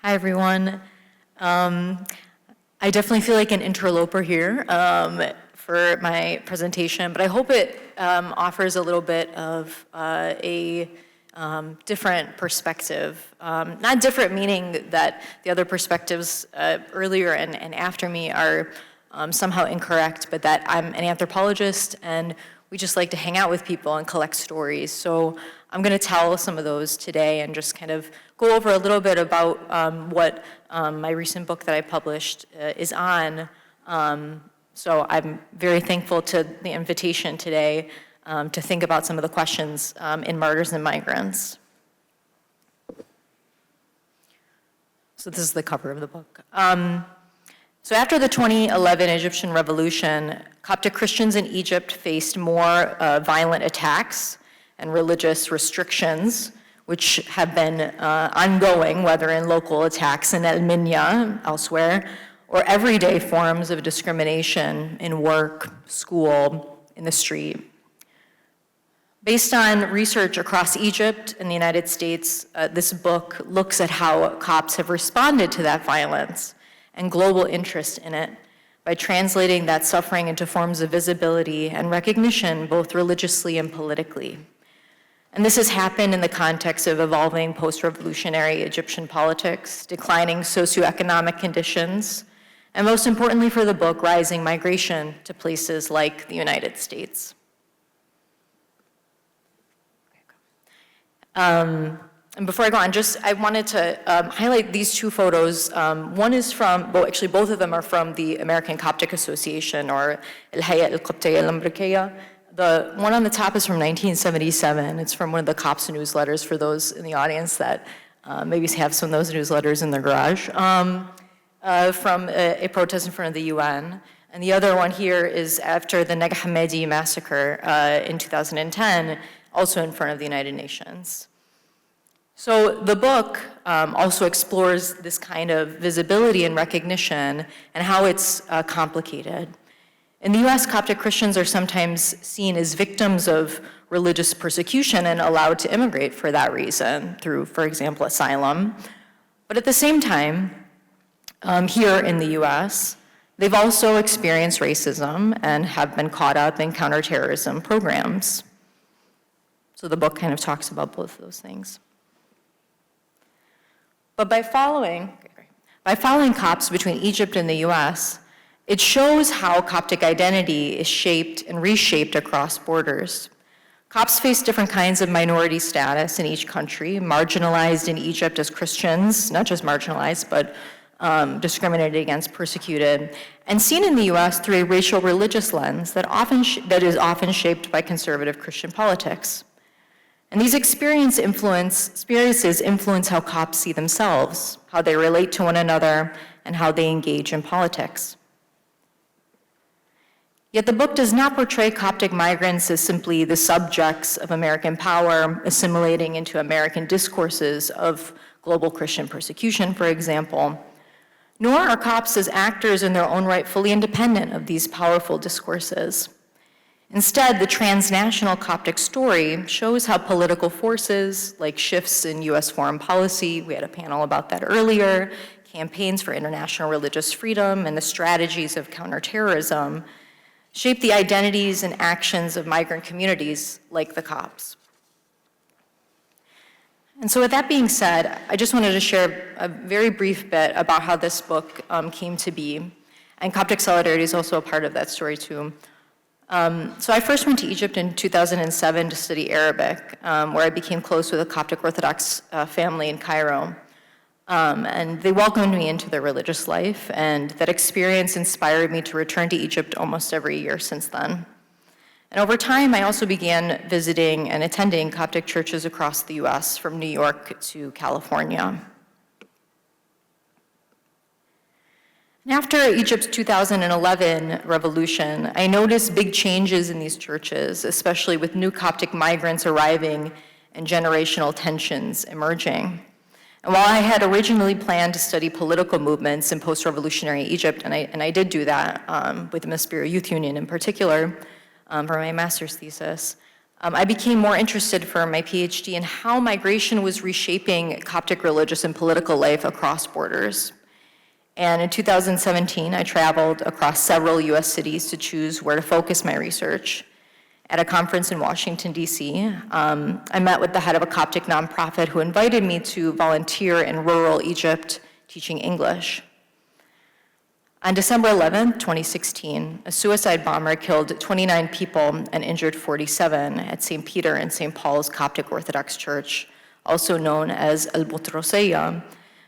Hi, everyone. I definitely feel like an interloper here for my presentation, but I hope it offers a little bit of a different perspective. Not different meaning that the other perspectives earlier and after me are somehow incorrect, but that I'm an anthropologist and we just like to hang out with people and collect stories. So I'm going to tell some of those today and just kind of go over a little bit about what my recent book that I published is on. So I'm very thankful to the invitation today to think about some of the questions in Martyrs and Migrants. So this is the cover of the book. So after the 2011 Egyptian revolution, Coptic Christians in Egypt faced more violent attacks and religious restrictions, which have been ongoing, whether in local attacks in El Minya, elsewhere, or everyday forms of discrimination in work, school, in the street. Based on research across Egypt and the United States, this book looks at how Copts have responded to that violence and global interest in it by translating that suffering into forms of visibility and recognition, both religiously and politically. And this has happened in the context of evolving post-revolutionary Egyptian politics, declining socioeconomic conditions, and most importantly for the book, rising migration to places like the United States. And before I go on, I wanted to highlight these two photos. One is from, well, actually both of them are from the American Coptic Association, or الهيئة القبطية الأمريكية. The one on the top is from 1977. It's from one of the COPS newsletters for those in the audience that maybe have some of those newsletters in their garage, from a protest in front of the UN. And the other one here is after the Nag Hammadi massacre in 2010, also in front of the United Nations. So the book also explores this kind of visibility and recognition and how it's complicated. In the US, Coptic Christians are sometimes seen as victims of religious persecution and allowed to immigrate for that reason through, for example, asylum. But at the same time, here in the US, they've also experienced racism and have been caught up in counterterrorism programs. So the book kind of talks about both of those things. But by following Copts between Egypt and the US, it shows how Coptic identity is shaped and reshaped across borders. Copts face different kinds of minority status in each country, marginalized in Egypt as Christians, not just marginalized, but discriminated against, persecuted, and seen in the US through a racial religious lens that is often shaped by conservative Christian politics. And these experiences influence how Copts see themselves, how they relate to one another, and how they engage in politics. Yet the book does not portray Coptic migrants as simply the subjects of American power, assimilating into American discourses of global Christian persecution, for example, nor are Copts as actors in their own right fully independent of these powerful discourses. Instead, the transnational Coptic story shows how political forces, like shifts in US foreign policy, we had a panel about that earlier, campaigns for international religious freedom, and the strategies of counterterrorism, shape the identities and actions of migrant communities like the Copts. And so with that being said, I just wanted to share a very brief bit about how this book came to be. And Coptic Solidarity is also a part of that story too. So I first went to Egypt in 2007 to study Arabic, where I became close with a Coptic Orthodox family in Cairo. And they welcomed me into their religious life, and that experience inspired me to return to Egypt almost every year since then. And over time, I also began visiting and attending Coptic churches across the US, from New York to California. And after Egypt's 2011 revolution, I noticed big changes in these churches, especially with new Coptic migrants arriving and generational tensions emerging. And while I had originally planned to study political movements in post-revolutionary Egypt, and I did do that with the Maspira Youth Union in particular for my master's thesis, I became more interested for my PhD in how migration was reshaping Coptic religious and political life across borders. And in 2017, I traveled across several US cities to choose where to focus my research. At a conference in Washington, DC, I met with the head of a Coptic nonprofit who invited me to volunteer in rural Egypt teaching English. On December 11, 2016, a suicide bomber killed 29 people and injured 47 at St. Peter and St. Paul's Coptic Orthodox Church, also known as Al-Butrosiyya,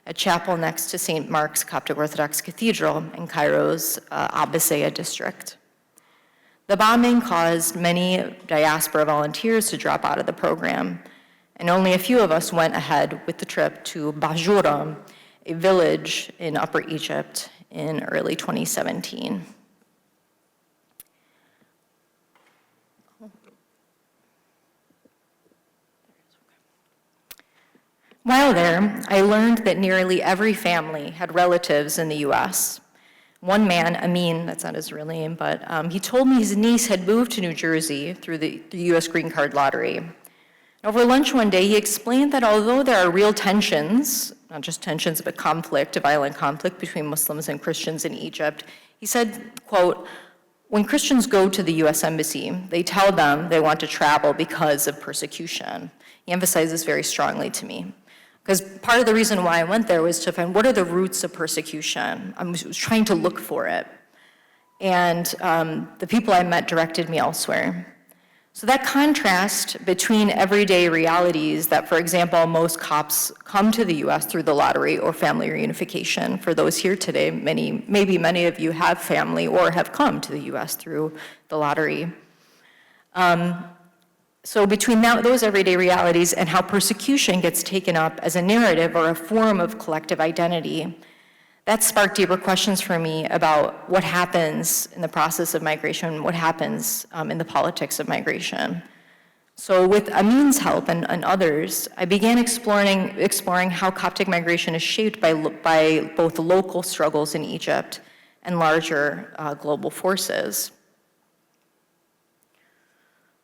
a chapel next to St. Mark's Coptic Orthodox Cathedral in Cairo's Abbasiyya district. The bombing caused many diaspora volunteers to drop out of the program, and only a few of us went ahead with the trip to Bajura, a village in Upper Egypt, in early 2017. While there, I learned that nearly every family had relatives in the US. One man, Amin, that's not his real name, but he told me his niece had moved to New Jersey through the US green card lottery. Over lunch one day, he explained that although there are real tensions, not just tensions, but conflict, a violent conflict between Muslims and Christians in Egypt, he said, quote, when Christians go to the US Embassy, they tell them they want to travel because of persecution. He emphasized this very strongly to me. Because part of the reason why I went there was to find what are the roots of persecution. I was trying to look for it. And the people I met directed me elsewhere. So that contrast between everyday realities that, for example, most Copts come to the US through the lottery or family reunification. For those here today, maybe many of you have family or have come to the US through the lottery. So between those everyday realities and how persecution gets taken up as a narrative or a form of collective identity, that sparked deeper questions for me about what happens in the process of migration, what happens in the politics of migration. So with Amin's help and others, I began exploring how Coptic migration is shaped by both local struggles in Egypt and larger global forces.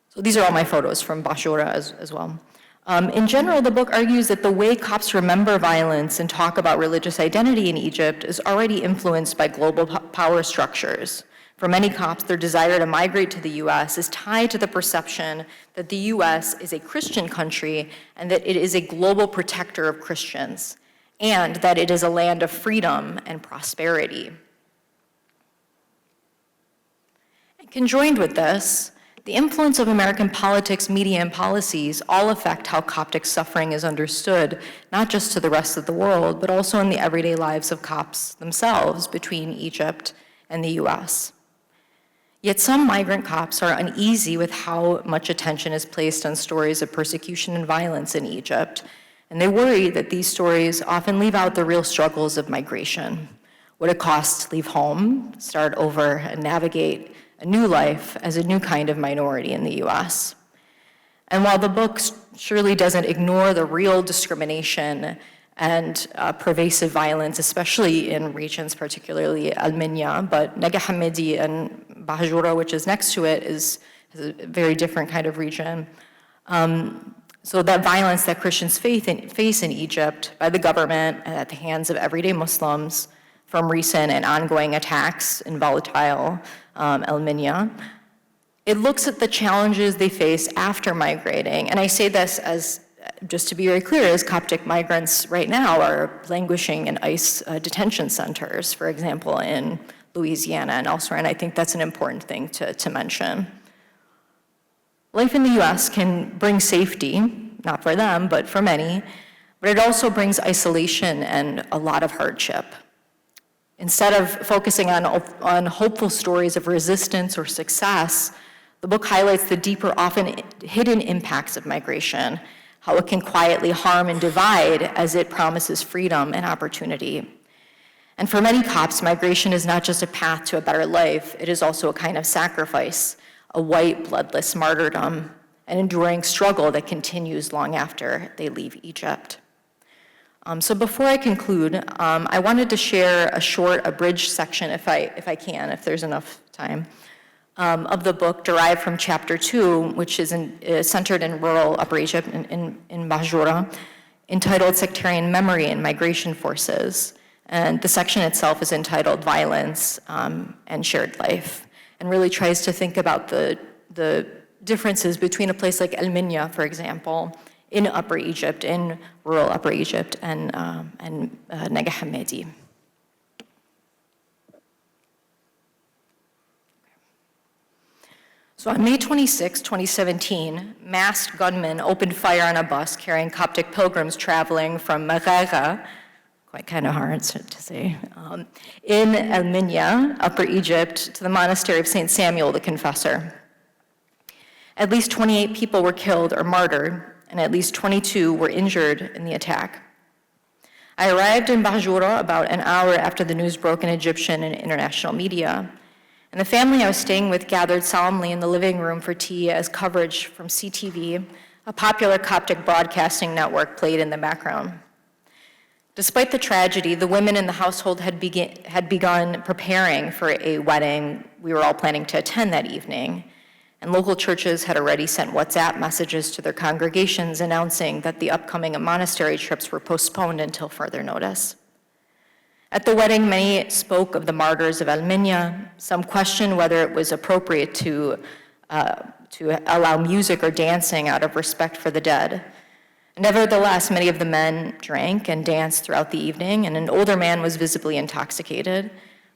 So these are all my photos from Bashura as well. In general, the book argues that the way Copts remember violence and talk about religious identity in Egypt is already influenced by global power structures. For many Copts, their desire to migrate to the US is tied to the perception that the US is a Christian country and that it is a global protector of Christians, and that it is a land of freedom and prosperity. And conjoined with this, the influence of American politics, media, and policies all affect how Coptic suffering is understood, not just to the rest of the world, but also in the everyday lives of Copts themselves between Egypt and the US. Yet some migrant Copts are uneasy with how much attention is placed on stories of persecution and violence in Egypt, and they worry that these stories often leave out the real struggles of migration, what it costs to leave home, start over, and navigate a new life as a new kind of minority in the US. And while the book surely doesn't ignore the real discrimination and pervasive violence, especially in regions, particularly Al-Minya, but Naga Hamidi and Bahjura, which is next to it, is a very different kind of region. So that violence that Christians face in Egypt by the government and at the hands of everyday Muslims from recent and ongoing attacks in volatile Al-Minya, it looks at the challenges they face after migrating. And I say this as, just to be very clear, as Coptic migrants right now are languishing in ICE detention centers, for example, in Louisiana and elsewhere, and I think that's an important thing to mention. Life in the US can bring safety, not for them, but for many, but it also brings isolation and a lot of hardship. Instead of focusing on hopeful stories of resistance or success, the book highlights the deeper, often hidden impacts of migration, how it can quietly harm and divide as it promises freedom and opportunity. And for many Copts, migration is not just a path to a better life, it is also a kind of sacrifice, a white, bloodless martyrdom, an enduring struggle that continues long after they leave Egypt. So before I conclude, I wanted to share a short abridged section, if I can, if there's enough time, of the book derived from chapter 2, which is centered in rural Upper Egypt in Bajura, entitled Sectarian Memory and Migration Forces. And the section itself is entitled Violence and Shared Life, and really tries to think about the differences between a place like El Minya, for example, in Upper Egypt, in rural Upper Egypt, and Nega Hammadi. So on May 26, 2017, masked gunmen opened fire on a bus carrying Coptic pilgrims traveling from Maghaga, quite kind of hard to say, in El Minya, Upper Egypt, to the monastery of St. Samuel the Confessor. At least 28 people were killed or martyred, and at least 22 were injured in the attack. I arrived in Bajura about an hour after the news broke in Egyptian and international media, and the family I was staying with gathered solemnly in the living room for tea as coverage from CTV, a popular Coptic broadcasting network, played in the background. Despite the tragedy, the women in the household had begun preparing for a wedding we were all planning to attend that evening, and local churches had already sent WhatsApp messages to their congregations announcing that the upcoming monastery trips were postponed until further notice. At the wedding, many spoke of the martyrs of El Minya. Some questioned whether it was appropriate to allow music or dancing out of respect for the dead. Nevertheless, many of the men drank and danced throughout the evening, and an older man was visibly intoxicated.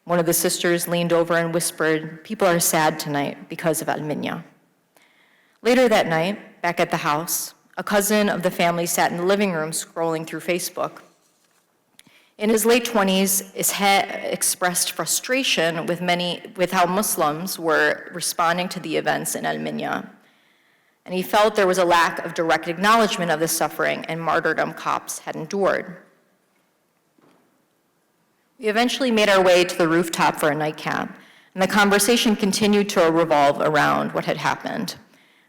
One of the sisters leaned over and whispered, "People are sad tonight because of El Minya." Later that night, back at the house, a cousin of the family sat in the living room scrolling through Facebook. In his late 20s, Isha expressed frustration with how Muslims were responding to the events in El Minya. And he felt there was a lack of direct acknowledgement of the suffering and martyrdom Copts had endured. We eventually made our way to the rooftop for a nightcap, and the conversation continued to revolve around what had happened.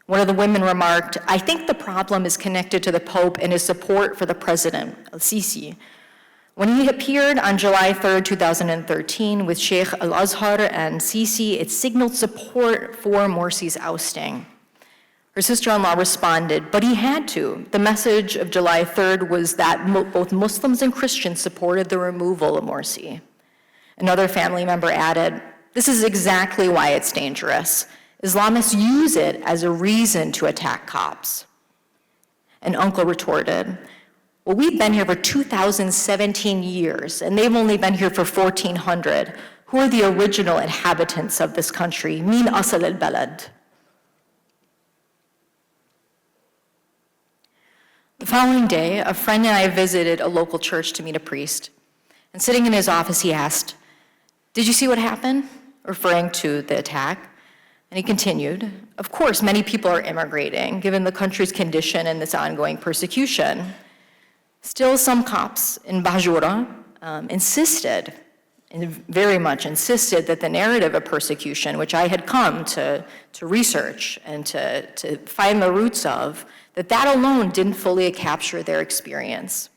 One of the women remarked, "I think the problem is connected to the Pope and his support for the president, al-Sisi. When he appeared on July 3rd, 2013 with Sheikh al-Azhar and Sisi, it signaled support for Morsi's ousting." Her sister-in-law responded, "But he had to. The message of July 3rd was that both Muslims and Christians supported the removal of Morsi." Another family member added, "This is exactly why it's dangerous. Islamists use it as a reason to attack Copts." An uncle retorted, "Well, we've been here for 2017 years, and they've only been here for 1400. Who are the original inhabitants of this country? Min asal al-balad." The following day, a friend and I visited a local church to meet a priest. And sitting in his office, he asked, "Did you see what happened?" referring to the attack. And he continued, "Of course, many people are immigrating, given the country's condition and this ongoing persecution. Still, some Copts in Bajura insisted, and very much insisted, that the narrative of persecution, which I had come to research and to find the roots of, that alone didn't fully capture their experience.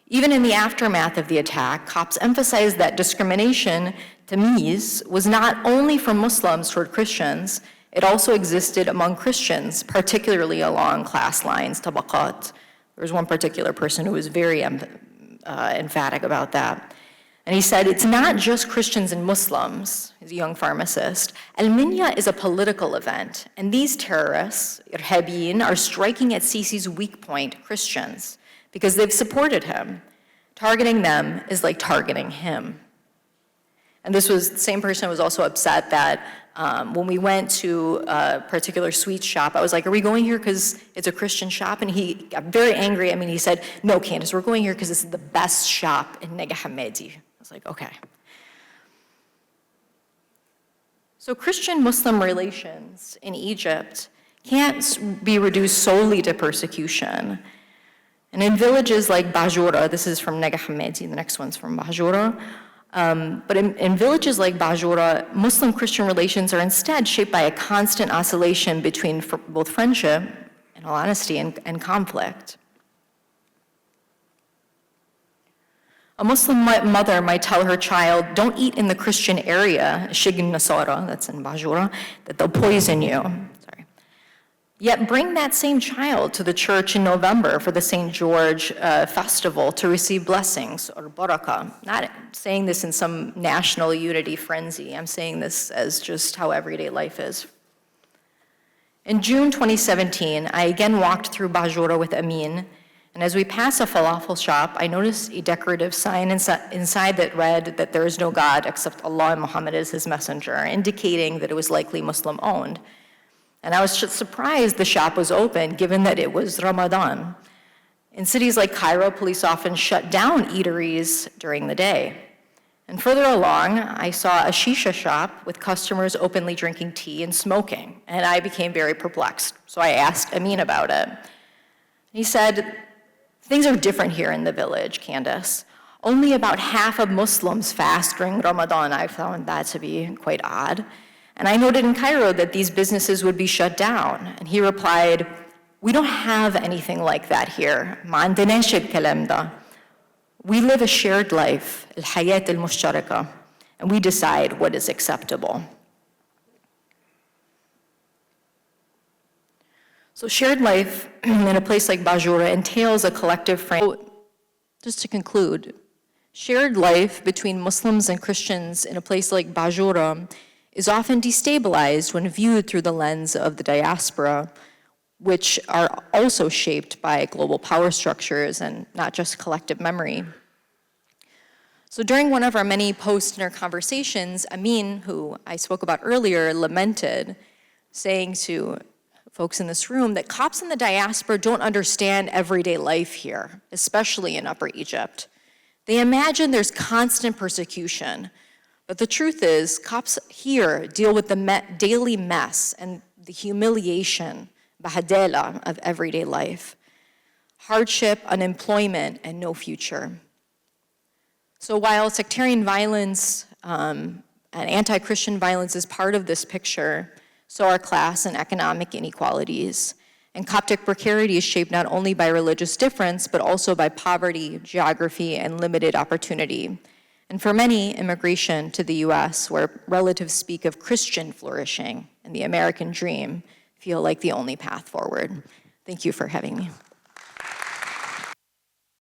Even in the aftermath of the attack, Copts emphasized that discrimination, tamyiz, was not only from Muslims toward Christians, it also existed among Christians, particularly along class lines, tabaqat." There was one particular person who was very emphatic about that. And he said, "It's not just Christians and Muslims." He's a young pharmacist. "El Minya is a political event, and these terrorists, irhabiyin, are striking at Sisi's weak point, Christians, because they've supported him. Targeting them is like targeting him." And the same person was also upset that when we went to a particular sweet shop, I was like, "Are we going here because it's a Christian shop?" And he got very angry at me, and he said, "No, Candace, we're going here because it's the best shop in Nega Hammadi." I was like, okay. So Christian-Muslim relations in Egypt can't be reduced solely to persecution. And in villages like Bajura, this is from Nega Hammadi, the next one's from Bajura, but in villages like Bajura, Muslim-Christian relations are instead shaped by a constant oscillation between both friendship, in all honesty, and conflict. A Muslim mother might tell her child, don't eat in the Christian area, Shign Nasara, that's in Bajura, that they'll poison you. Sorry. Yet bring that same child to the church in November for the St. George festival to receive blessings, or barakah. Not saying this in some national unity frenzy. I'm saying this as just how everyday life is. In June 2017, I again walked through Bajura with Amin, and as we passed a falafel shop, I noticed a decorative sign inside that read that there is no God except Allah and Muhammad is his messenger, indicating that it was likely Muslim-owned. And I was surprised the shop was open, given that it was Ramadan. In cities like Cairo, police often shut down eateries during the day. And further along, I saw a shisha shop with customers openly drinking tea and smoking, and I became very perplexed. So I asked Amin about it. He said, things are different here in the village, Candace. Only about half of Muslims fast during Ramadan. I found that to be quite odd. And I noted in Cairo that these businesses would be shut down. And he replied, we don't have anything like that here. ما عندناش الكلام ده. We live a shared life, الحياة المشتركة, and we decide what is acceptable. So shared life in a place like Bajura entails a collective frame. Just to conclude, shared life between Muslims and Christians in a place like Bajura is often destabilized when viewed through the lens of the diaspora, which are also shaped by global power structures and not just collective memory. So during one of our many post-dinner conversations, Amin, who I spoke about earlier, lamented, saying to folks in this room that Copts in the diaspora don't understand everyday life here, especially in Upper Egypt. They imagine there's constant persecution, but the truth is, Copts here deal with the daily mess and the humiliation, bahadela, of everyday life. Hardship, unemployment, and no future. So while sectarian violence and anti-Christian violence is part of this picture, so are class and economic inequalities. And Coptic precarity is shaped not only by religious difference, but also by poverty, geography, and limited opportunity. And for many, immigration to the US, where relatives speak of Christian flourishing and the American dream, feel like the only path forward. Thank you for having me.